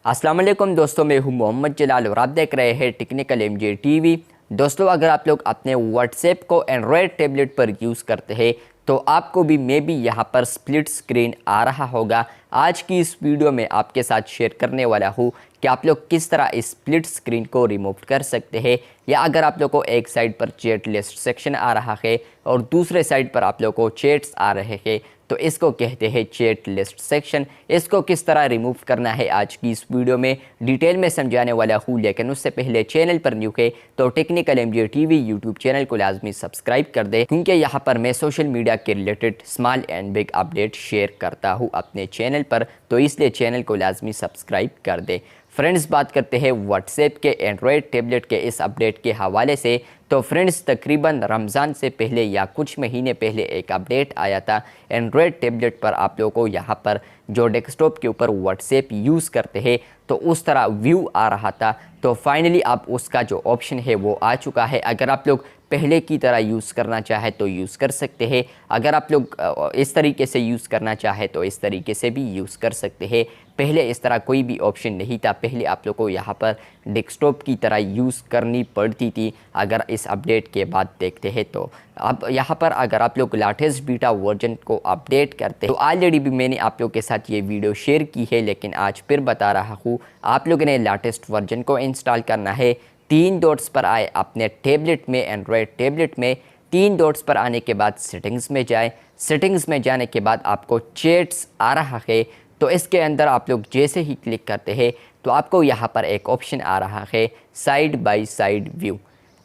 अस्सलाम वालेकुम दोस्तों, मैं हूं मोहम्मद जलाल और आप देख रहे हैं टेक्निकल एमजे टीवी। दोस्तों, अगर आप लोग अपने व्हाट्सएप को एंड्रॉयड टैबलेट पर यूज़ करते हैं तो आपको भी मे बी यहाँ पर स्प्लिट स्क्रीन आ रहा होगा। आज की इस वीडियो में आपके साथ शेयर करने वाला हूँ कि आप लोग किस तरह इस स्प्लिट स्क्रीन को रिमूव कर सकते हैं, या अगर आप लोग को एक साइड पर चैट लिस्ट सेक्शन आ रहा है और दूसरे साइड पर आप लोग को चैट्स आ रहे हैं तो इसको कहते हैं चैट लिस्ट सेक्शन। इसको किस तरह रिमूव करना है आज की इस वीडियो में डिटेल में समझाने वाला हूँ। लेकिन उससे पहले चैनल पर न्यू है तो technical MJ TV YouTube channel को लाजमी सब्सक्राइब कर दे, क्योंकि यहाँ पर मैं सोशल मीडिया के related small and big update share करता हूँ अपने चैनल पर, तो इसलिए चैनल को लाजमी सब्सक्राइब कर दे। फ्रेंड्स, बात करते हैं व्हाट्सएप के एंड्रॉयड टैबलेट के इस अपडेट के हवाले से। तो फ्रेंड्स, तकरीबन रमज़ान से पहले या कुछ महीने पहले एक अपडेट आया था एंड्रॉयड टैबलेट पर। आप लोगों को यहाँ पर जो डेस्कटॉप के ऊपर व्हाट्सएप यूज़ करते हैं तो उस तरह व्यू आ रहा था। तो फाइनली अब उसका जो ऑप्शन है वो आ चुका है। अगर आप लोग पहले की तरह यूज़ करना चाहे तो यूज़ कर सकते हैं, अगर आप लोग इस तरीके से यूज़ करना चाहे तो इस तरीके से भी यूज़ कर सकते हैं। पहले इस तरह कोई भी ऑप्शन नहीं था, पहले आप लोग को यहाँ पर डेस्कटॉप की तरह यूज़ करनी पड़ती थी। अगर इस अपडेट के बाद देखते हैं तो अब यहाँ पर अगर आप लोग लेटेस्ट बीटा वर्जन को अपडेट करते हैं तो ऑलरेडी भी मैंने आप लोग के साथ ये वीडियो शेयर की है, लेकिन आज फिर बता रहा हूँ। आप लोगों ने लेटेस्ट वर्जन को इंस्टॉल करना है। 3 डॉट्स पर आए अपने टैबलेट में, एंड्रॉयड टैबलेट में 3 डॉट्स पर आने के बाद सेटिंग्स में जाए। सेटिंग्स में जाने के बाद आपको चैट्स आ रहा है, तो इसके अंदर आप लोग जैसे ही क्लिक करते हैं तो आपको यहाँ पर एक ऑप्शन आ रहा है साइड बाय साइड व्यू।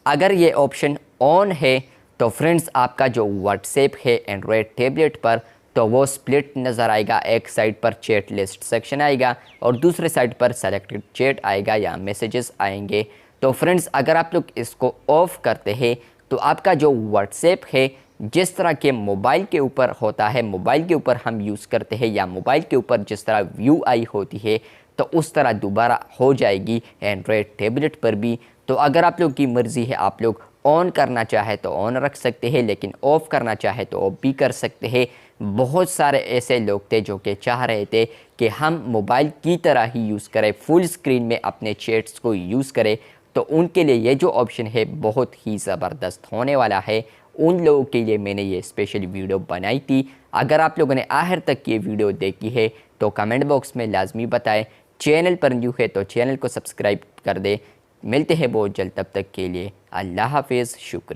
अगर ये ऑप्शन ऑन है तो फ्रेंड्स आपका जो व्हाट्सएप है एंड्रॉयड टैबलेट पर तो वो स्प्लिट नज़र आएगा। एक साइड पर चैट लिस्ट सेक्शन आएगा और दूसरे साइड पर सेलेक्टेड चैट आएगा या मैसेजेस आएंगे। तो फ्रेंड्स, अगर आप लोग इसको ऑफ़ करते हैं तो आपका जो व्हाट्सएप है जिस तरह के मोबाइल के ऊपर होता है, मोबाइल के ऊपर हम यूज़ करते हैं या मोबाइल के ऊपर जिस तरह व्यू आई होती है तो उस तरह दोबारा हो जाएगी एंड्रॉयड टैबलेट पर भी। तो अगर आप लोग की मर्ज़ी है, आप लोग ऑन करना चाहे तो ऑन रख सकते हैं, लेकिन ऑफ़ करना चाहे तो ऑफ भी कर सकते हैं। बहुत सारे ऐसे लोग थे जो कि चाह रहे थे कि हम मोबाइल की तरह ही यूज़ करें, फुल स्क्रीन में अपने चैट्स को यूज़ करें, तो उनके लिए ये जो ऑप्शन है बहुत ही ज़बरदस्त होने वाला है। उन लोगों के लिए मैंने ये स्पेशल वीडियो बनाई थी। अगर आप लोगों ने आखिर तक ये वीडियो देखी है तो कमेंट बॉक्स में लाजमी बताएं। चैनल पर न्यू है तो चैनल को सब्सक्राइब कर दे। मिलते हैं बहुत जल्द, तब तक के लिए अल्लाह हाफिज़, शुक्रिया।